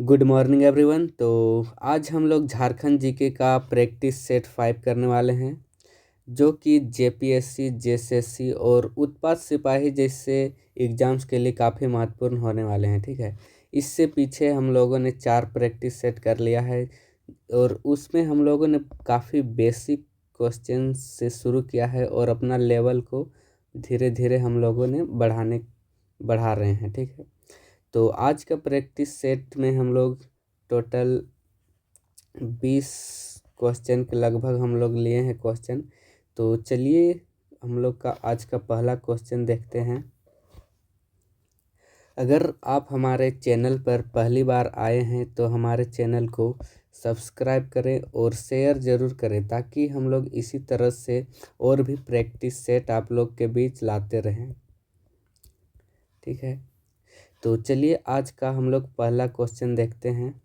Good morning everyone. तो आज हम लोग झारखंड जीके का प्रैक्टिस सेट 5 करने वाले हैं, जो कि जेपीएससी, जेएसएससी और उत्पाद सिपाही जैसे एग्ज़ाम्स के लिए काफ़ी महत्वपूर्ण होने वाले हैं। ठीक है, इससे पीछे हम लोगों ने 4 प्रैक्टिस सेट कर लिया है और उसमें हम लोगों ने काफ़ी बेसिक क्वेश्चन से शुरू किया है और अपना लेवल को धीरे धीरे हम लोगों ने बढ़ा रहे हैं। ठीक है, तो आज का प्रैक्टिस सेट में हम लोग टोटल 20 क्वेश्चन के लगभग हम लोग लिए हैं क्वेश्चन। तो चलिए हम लोग का आज का पहला क्वेश्चन देखते हैं। अगर आप हमारे चैनल पर पहली बार आए हैं तो हमारे चैनल को सब्सक्राइब करें और शेयर ज़रूर करें, ताकि हम लोग इसी तरह से और भी प्रैक्टिस सेट आप लोग के बीच लाते रहें। ठीक है, तो चलिए आज का हम लोग पहला क्वेश्चन देखते हैं।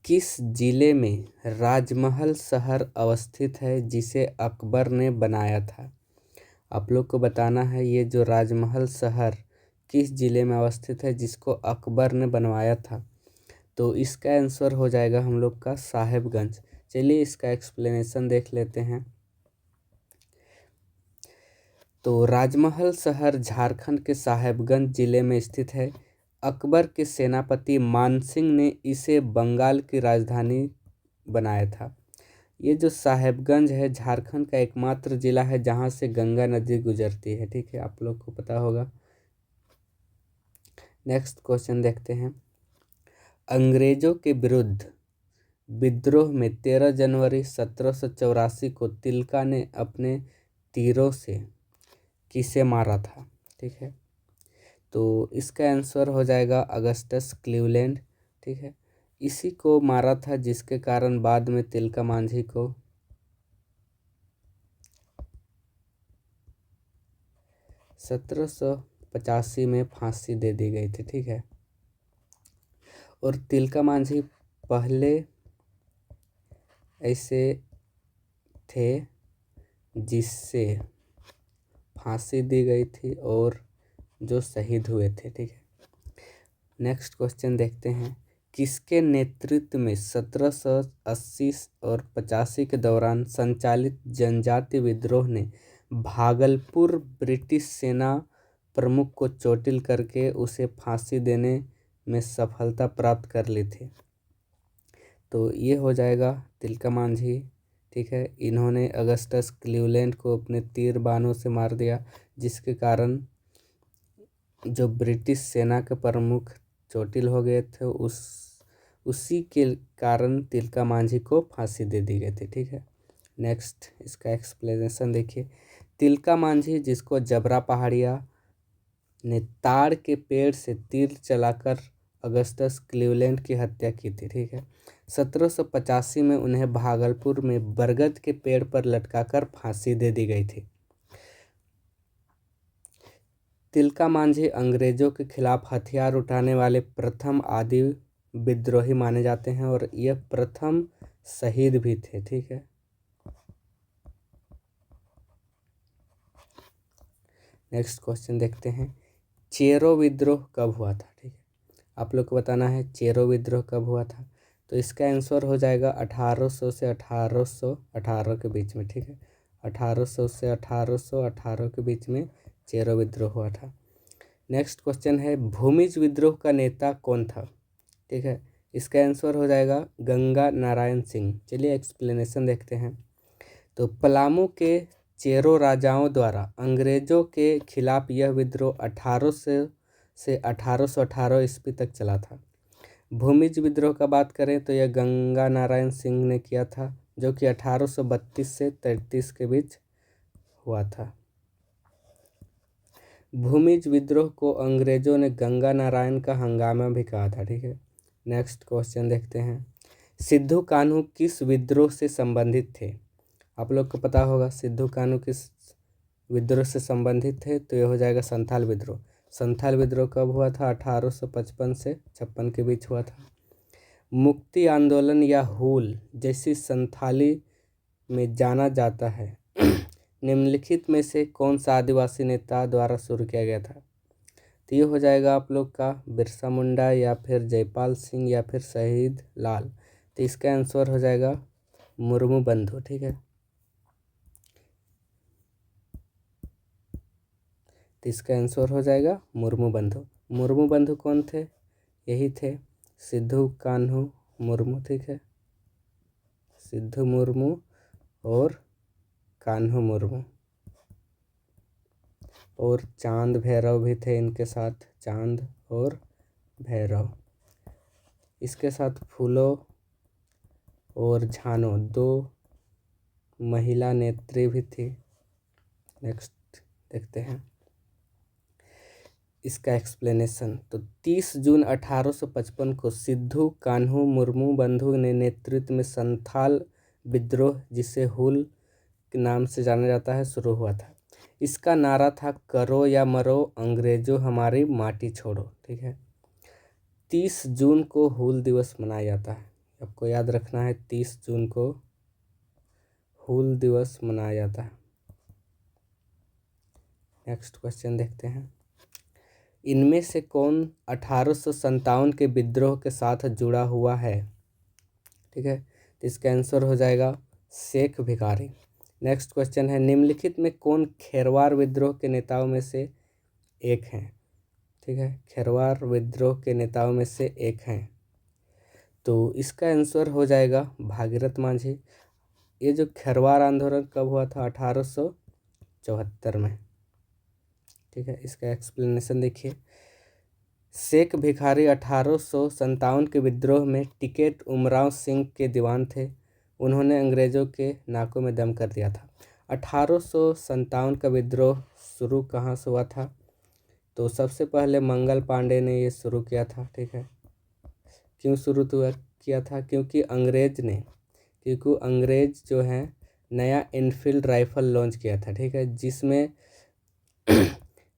किस जिले में राजमहल शहर अवस्थित है जिसे अकबर ने बनाया था? आप लोग को बताना है ये जो राजमहल शहर किस जिले में अवस्थित है जिसको अकबर ने बनवाया था। तो इसका आंसर हो जाएगा हम लोग का साहेबगंज। चलिए इसका एक्सप्लेनेशन देख लेते हैं। तो राजमहल शहर झारखंड के साहेबगंज जिले में स्थित है। अकबर के सेनापति मानसिंह ने इसे बंगाल की राजधानी बनाया था। ये जो साहेबगंज है झारखंड का एकमात्र जिला है जहाँ से गंगा नदी गुजरती है। ठीक है, आप लोग को पता होगा। नेक्स्ट क्वेश्चन देखते हैं। अंग्रेजों के विरुद्ध विद्रोह में 13 जनवरी 1784 को तिलका ने अपने तीरों से किसे मारा था? ठीक है, तो इसका आंसर हो जाएगा अगस्टस क्लीवलैंड। ठीक है, इसी को मारा था जिसके कारण बाद में तिलका मांझी को 1785 में फांसी दे दी गई थी। ठीक है, और तिलका मांझी पहले ऐसे थे जिससे फांसी दी गई थी और जो शहीद हुए थे। ठीक है, नेक्स्ट क्वेश्चन देखते हैं। किसके नेतृत्व में 1780 और 85 के दौरान संचालित जनजाति विद्रोह ने भागलपुर ब्रिटिश सेना प्रमुख को चोटिल करके उसे फांसी देने में सफलता प्राप्त कर ली थी? तो ये हो जाएगा तिलका मांझी। ठीक है, इन्होंने अगस्टस क्लीवलैंड को अपने तीर बाणों से मार दिया, जिसके कारण जो ब्रिटिश सेना के प्रमुख चोटिल हो गए थे, उसी के कारण तिलका मांझी को फांसी दे दी गई थी। ठीक है, नेक्स्ट इसका एक्सप्लेनेशन देखिए। तिलका मांझी, जिसको जबरा पहाड़िया ने ताड़ के पेड़ से तीर चलाकर अगस्टस क्लीवलैंड की हत्या की थी। ठीक है, 1785 में उन्हें भागलपुर में बरगद के पेड़ पर लटकाकर फांसी दे दी गई थी। तिलका मांझी अंग्रेजों के खिलाफ हथियार उठाने वाले प्रथम आदि विद्रोही माने जाते हैं और यह प्रथम शहीद भी थे। ठीक है, नेक्स्ट क्वेश्चन देखते हैं। चेरो विद्रोह कब हुआ था? ठीक है, आप लोग को बताना है चेरो विद्रोह कब हुआ था। तो इसका आंसर हो जाएगा 1800 से 1818 के बीच में। ठीक है, 1800 से 1818 के बीच में चेरो विद्रोह हुआ था। नेक्स्ट क्वेश्चन है, भूमिज विद्रोह का नेता कौन था? ठीक है, इसका आंसर हो जाएगा गंगा नारायण सिंह। चलिए एक्सप्लेनेशन देखते हैं। तो पलामू के चेरो राजाओं द्वारा अंग्रेजों के खिलाफ यह विद्रोह 1800 से 1818 ईस्वी तक चला था। भूमिज विद्रोह का बात करें तो यह गंगा नारायण सिंह ने किया था, जो कि 1832 से 33 के बीच हुआ था। भूमिज विद्रोह को अंग्रेजों ने गंगा नारायण का हंगामा भी कहा था। ठीक है, नेक्स्ट क्वेश्चन देखते हैं। सिद्धू कान्हू किस विद्रोह से संबंधित थे? आप लोग को पता होगा सिद्धू कान्हू किस विद्रोह से संबंधित थे। तो ये हो जाएगा संथाल विद्रोह। संथाल विद्रोह कब हुआ था? 1855 से 56 के बीच हुआ था। मुक्ति आंदोलन या हूल जैसी संथाली में जाना जाता है निम्नलिखित में से कौन सा आदिवासी नेता द्वारा शुरू किया गया था? तो ये हो जाएगा आप लोग का बिरसा मुंडा या फिर जयपाल सिंह या फिर शहीद लाल। तो इसका आंसर हो जाएगा मुर्मू बंधु। ठीक है, तो इसका आंसर हो जाएगा मुर्मू बंधु। मुर्मू बंधु कौन थे? यही थे सिद्धू कान्हू मुर्मू। ठीक है, सिद्धू मुर्मू और कान्हू मुर्मू। और चांद भैरव भी थे इनके साथ, चांद और भैरव। इसके साथ फूलो और झानो, दो महिला नेत्री भी थी। नेक्स्ट देखते हैं इसका एक्सप्लेनेशन। तो 30 जून 1855 को सिद्धू कान्हू मुर्मू बंधु ने नेतृत्व में संथाल विद्रोह, जिसे हुल के नाम से जाना जाता है, शुरू हुआ था। इसका नारा था करो या मरो अंग्रेजों हमारी माटी छोड़ो। ठीक है, 30 जून को हुल दिवस मनाया जाता है, आपको याद रखना है 30 जून को हुल दिवस मनाया जाता है। नेक्स्ट क्वेश्चन देखते हैं, इनमें से कौन 1857 के विद्रोह के साथ जुड़ा हुआ है? ठीक है, तो इसका आंसर हो जाएगा शेख भिखारी। नेक्स्ट क्वेश्चन है, निम्नलिखित में कौन खेरवार विद्रोह के नेताओं में से एक हैं? ठीक है, खेरवार विद्रोह के नेताओं में से एक हैं, तो इसका आंसर हो जाएगा भागीरथ मांझी। ये जो खेरवार आंदोलन कब हुआ था? 1874 में। ठीक है, इसका एक्सप्लेनेशन देखिए। शेख भिखारी 1857 के विद्रोह में टिकैत उमराव सिंह के दीवान थे। उन्होंने अंग्रेज़ों के नाकों में दम कर दिया था। 1857 का विद्रोह शुरू कहाँ से हुआ था? तो सबसे पहले मंगल पांडे ने ये शुरू किया था। ठीक है, क्यों शुरू किया था? क्योंकि अंग्रेज जो हैं नया इनफील्ड राइफल लॉन्च किया था। ठीक है, जिसमें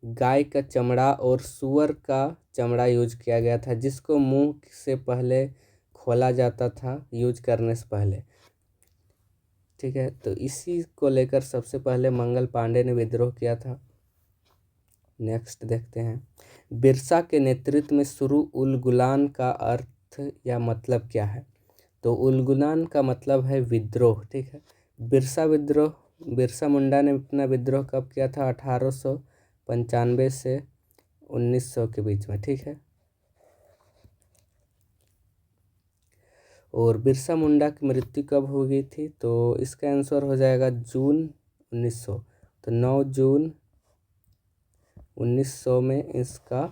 गाय का चमड़ा और सूअर का चमड़ा यूज किया गया था, जिसको मुंह से पहले खोला जाता था यूज करने से पहले। ठीक है, तो इसी को लेकर सबसे पहले मंगल पांडे ने विद्रोह किया था। नेक्स्ट देखते हैं, बिरसा के नेतृत्व में शुरू उल गुलान का अर्थ या मतलब क्या है? तो उल गुलान का मतलब है विद्रोह। ठीक है, बिरसा मुंडा ने अपना विद्रोह कब किया था? 1895 से 1900 के बीच में। ठीक है, और बिरसा मुंडा की मृत्यु कब हो गई थी? तो इसका आंसर हो जाएगा जून 1900। तो 9 जून 1900 में इसका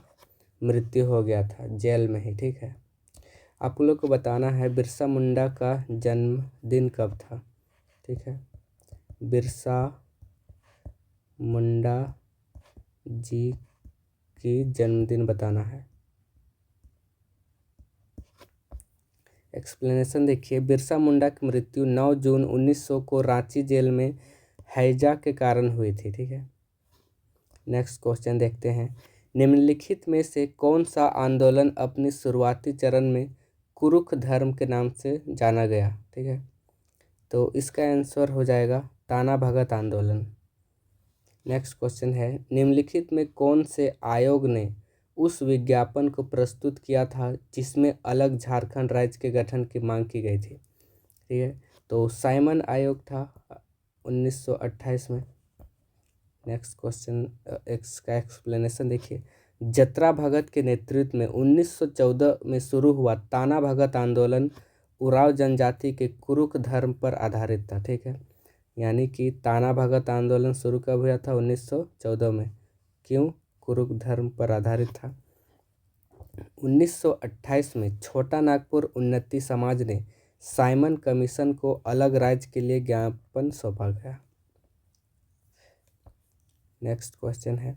मृत्यु हो गया था, जेल में ही। ठीक है, आप लोग को बताना है बिरसा मुंडा का जन्मदिन कब था। ठीक है, बिरसा मुंडा जी की जन्मदिन बताना है। एक्सप्लेनेशन देखिए, बिरसा मुंडा की मृत्यु 9 जून 1900 को रांची जेल में हैजा के कारण हुई थी। ठीक है, नेक्स्ट क्वेश्चन देखते हैं, निम्नलिखित में से कौन सा आंदोलन अपनी शुरुआती चरण में कुरुख धर्म के नाम से जाना गया? ठीक है, तो इसका आंसर हो जाएगा ताना भगत आंदोलन। नेक्स्ट क्वेश्चन है, निम्नलिखित में कौन से आयोग ने उस विज्ञापन को प्रस्तुत किया था जिसमें अलग झारखंड राज्य के गठन की मांग की गई थी? ठीक है, तो साइमन आयोग था 1928 में। नेक्स्ट क्वेश्चन, इसका एक्सप्लेनेशन देखिए, जतरा भगत के नेतृत्व में 1914 में शुरू हुआ ताना भगत आंदोलन उराव जनजाति के कुरुख धर्म पर आधारित था। ठीक है, यानी कि ताना भगत आंदोलन शुरू कब हुआ था? 1914 में। क्यों? कुरुख धर्म पर आधारित था। 1928 में छोटा नागपुर उन्नति समाज ने साइमन कमीशन को अलग राज्य के लिए ज्ञापन सौंपा गया। नेक्स्ट क्वेश्चन है,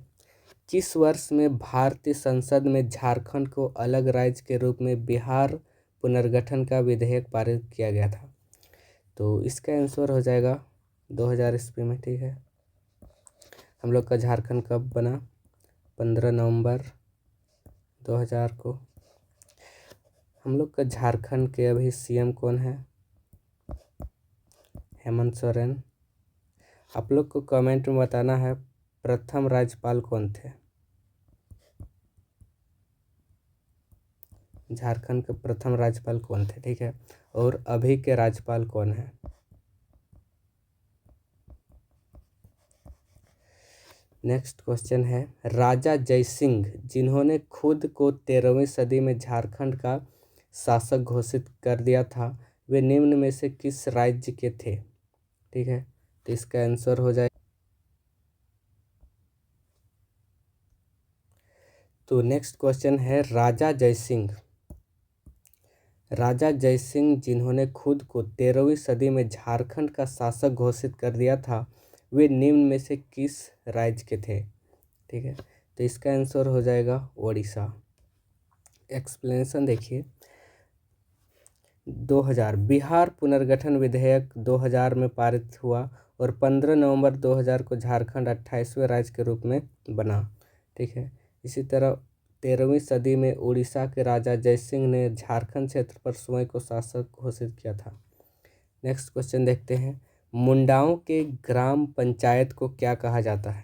किस वर्ष में भारतीय संसद में झारखंड को अलग राज्य के रूप में बिहार पुनर्गठन का विधेयक पारित किया गया था? तो इसका आंसर हो जाएगा 2000 ईस्वी में। ठीक है, हम लोग का झारखंड कब बना? 15 नवंबर 2000 को। हम लोग का झारखंड के अभी सीएम कौन है? हेमंत सोरेन। आप लोग को कमेंट में बताना है प्रथम राज्यपाल कौन थे। झारखंड के प्रथम राज्यपाल कौन थे, ठीक है, और अभी के राज्यपाल कौन है। नेक्स्ट क्वेश्चन है, राजा जयसिंह जिन्होंने खुद को 13वीं सदी में झारखंड का शासक घोषित कर दिया था, वे निम्न में से किस राज्य के थे, ठीक है, तो इसका आंसर हो जाए। तो नेक्स्ट क्वेश्चन है, राजा जयसिंह जिन्होंने खुद को 13वीं सदी में झारखंड का शासक घोषित कर दिया था, वे निम्न में से किस राज्य के थे, ठीक है, तो इसका आंसर हो जाएगा ओडिशा। एक्सप्लेनेशन देखिए, 2000 बिहार पुनर्गठन विधेयक 2000 में पारित हुआ और 15 नवंबर 2000 को झारखंड 28वें राज्य के रूप में बना, ठीक है। इसी तरह 13वीं सदी में उड़ीसा के राजा जयसिंह ने झारखंड क्षेत्र पर स्वयं को शासक घोषित किया था। नेक्स्ट क्वेश्चन देखते हैं, मुंडाओं के ग्राम पंचायत को क्या कहा जाता है,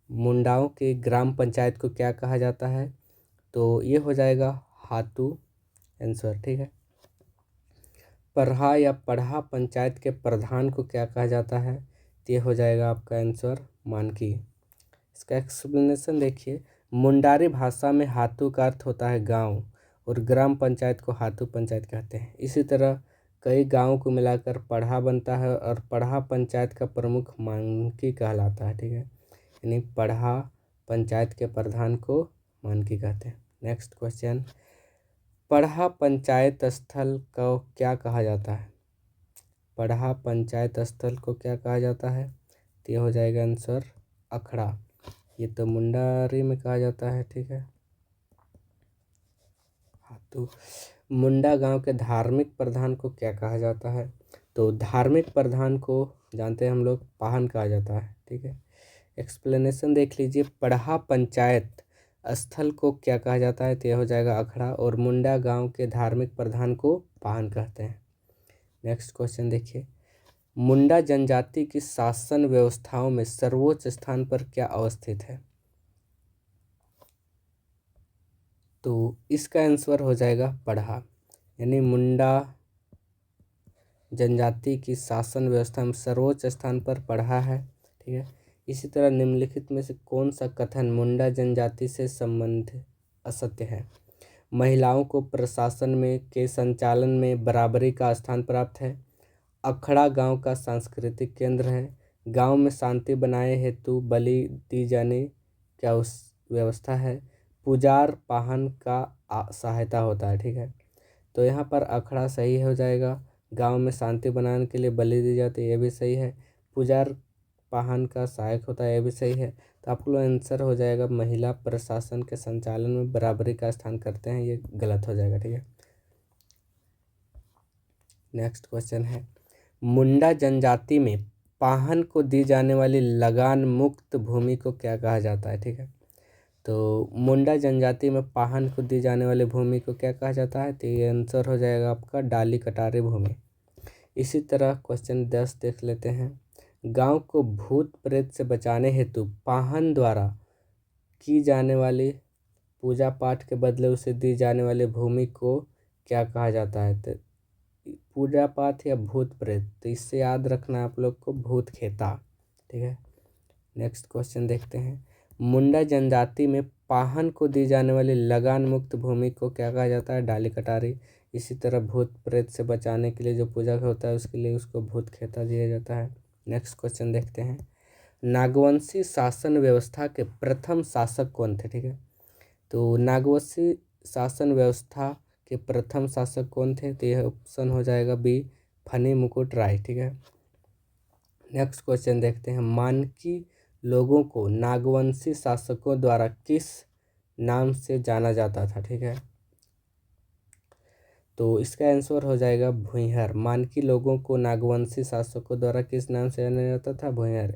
मुंडाओं के ग्राम पंचायत को क्या कहा जाता है, तो ये हो जाएगा हातू आंसर, ठीक है। परहा या पढ़ा पंचायत के प्रधान को क्या कहा जाता है, तो ये हो जाएगा आपका आंसर मानकी। इसका एक्सप्लेनेशन देखिए, मुंडारी भाषा में हातू का अर्थ होता है गांव और ग्राम पंचायत को हातू पंचायत कहते हैं। इसी तरह कई गांवों को मिलाकर पढ़ा बनता है और पढ़ा पंचायत का प्रमुख मानकी कहलाता है, ठीक है, यानी पढ़ा पंचायत के प्रधान को मानकी कहते हैं। नेक्स्ट क्वेश्चन, पढ़ा पंचायत स्थल को क्या कहा जाता है, पढ़ा पंचायत स्थल को क्या कहा जाता है, तो ये हो जाएगा आंसर अखड़ा, ये तो मुंडारी में कहा जाता है, ठीक है। हाँ, तो मुंडा गांव के धार्मिक प्रधान को क्या कहा जाता है, तो धार्मिक प्रधान को जानते हैं हम लोग पाहन कहा जाता है, ठीक है। एक्सप्लेनेशन देख लीजिए, पढ़ा पंचायत स्थल को क्या कहा जाता है, तो यह हो जाएगा अखड़ा और मुंडा गांव के धार्मिक प्रधान को पाहन कहते हैं। नेक्स्ट क्वेश्चन देखिए, मुंडा जनजाति की शासन व्यवस्थाओं में सर्वोच्च स्थान पर क्या अवस्थित है, तो इसका आंसर हो जाएगा पढ़ा, यानी मुंडा जनजाति की शासन व्यवस्था में सर्वोच्च स्थान पर पढ़ा है, ठीक है। इसी तरह निम्नलिखित में से कौन सा कथन मुंडा जनजाति से संबंध असत्य है, महिलाओं को प्रशासन में के संचालन में बराबरी का स्थान प्राप्त है, अखड़ा गांव का सांस्कृतिक केंद्र है, गांव में शांति बनाए हेतु बलि दी जाने क्या उस व्यवस्था है, पुजार पाहन का सहायता होता है, ठीक है। तो यहाँ पर अखड़ा सही हो जाएगा, गांव में शांति बनाने के लिए बलि दी जाती है, ये भी सही है, पुजार पाहन का सहायक होता है, ये भी सही है। तो आपको आंसर हो जाएगा महिला प्रशासन के संचालन में बराबरी का स्थान करते हैं, ये गलत हो जाएगा, ठीक है। नेक्स्ट क्वेश्चन है, मुंडा जनजाति में पाहन को दी जाने वाली लगान मुक्त भूमि को क्या कहा जाता है, ठीक है। तो मुंडा जनजाति में पाहन को दी जाने वाली भूमि को क्या कहा जाता है, तो ये आंसर हो जाएगा आपका डाली कटारी भूमि। इसी तरह क्वेश्चन 10 देख लेते हैं, गांव को भूत प्रेत से बचाने हेतु पाहन द्वारा की जाने वाली पूजा पाठ के बदले उसे दी जाने वाली भूमि को क्या कहा जाता है, तो पूजा पाठ या भूत प्रेत, तो इससे याद रखना आप लोग को भूत खेता, ठीक है। नेक्स्ट क्वेश्चन देखते हैं, मुंडा जनजाति में पाहन को दी जाने वाली लगान मुक्त भूमि को क्या कहा जाता है, डाली कटारी। इसी तरह भूत प्रेत से बचाने के लिए जो पूजा होता है उसके लिए उसको भूत खेता दिया जाता है। नेक्स्ट क्वेश्चन देखते हैं, नागवंशी शासन व्यवस्था के प्रथम शासक कौन थे, ठीक है। तो नागवंशी शासन व्यवस्था के प्रथम शासक कौन थे, तो यह ऑप्शन हो जाएगा बी, फनी मुकुट राय, ठीक है। नेक्स्ट क्वेश्चन देखते हैं, मानकी लोगों को नागवंशी शासकों द्वारा किस नाम से जाना जाता था, ठीक है। तो इसका आंसर हो जाएगा भुइंहर, मानकी लोगों को नागवंशी शासकों द्वारा किस नाम से जाना जाता था, भुइंहर।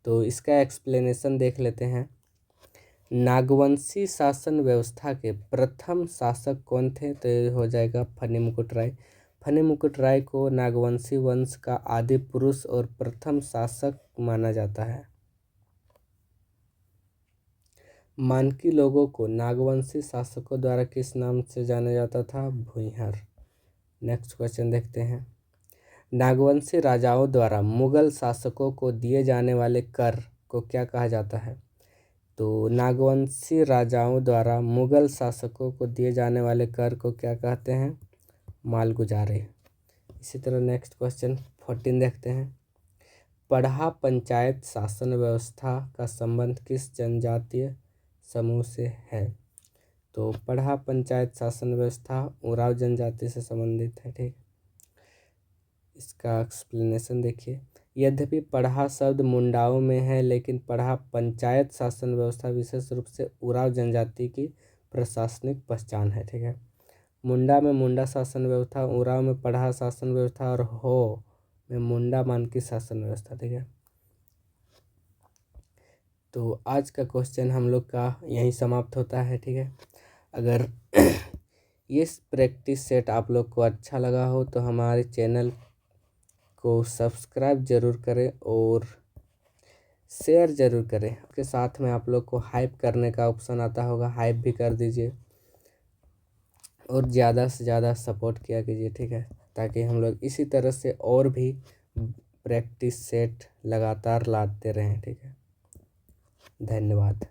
तो इसका एक्सप्लेनेशन देख लेते हैं, नागवंशी शासन व्यवस्था के प्रथम शासक कौन थे, तो ये हो जाएगा फनी मुकुट राय। फनी मुकुट राय को नागवंशी वंश का आदि पुरुष और प्रथम शासक माना जाता है। मानकी लोगों को नागवंशी शासकों द्वारा किस नाम से जाना जाता था? भूंइहर। नेक्स्ट क्वेश्चन देखते हैं। नागवंशी राजाओं द्वारा मुगल शासकों को दिए जाने वाले कर को क्या कहा जाता है? तो नागवंशी राजाओं द्वारा मुगल शासकों को दिए जाने वाले कर को क्या कहते हैं? मालगुजारे। इसी तरह नेक्स्ट क्वेश्चन 14 देखते हैं। पढ़ा पंचायत शासन व्यवस्था का संबंध किस जनजातीय समूह से है? तो पढ़ा पंचायत शासन व्यवस्था उराव जनजाति से संबंधित है। ठीक, इसका एक्सप्लेनेशन देखिए। यद्यपि पढ़ा शब्द मुंडाओं में है, लेकिन पढ़ा पंचायत शासन व्यवस्था विशेष रूप से उराव जनजाति की प्रशासनिक पहचान है। ठीक है, मुंडा में मुंडा शासन व्यवस्था, उराव में पढ़ा शासन व्यवस्था और हो में मुंडा मानकी शासन व्यवस्था। ठीक है, तो आज का क्वेश्चन हम लोग का यहीं समाप्त होता है। ठीक है, अगर ये प्रैक्टिस सेट आप लोग को अच्छा लगा हो तो हमारे चैनल को सब्सक्राइब ज़रूर करें और शेयर ज़रूर करें। उसके साथ में आप लोग को हाइप करने का ऑप्शन आता होगा, हाइप भी कर दीजिए और ज़्यादा से ज़्यादा सपोर्ट किया कीजिए। ठीक है, ताकि हम लोग इसी तरह से और भी प्रैक्टिस सेट लगातार लाते रहें। ठीक है, धन्यवाद।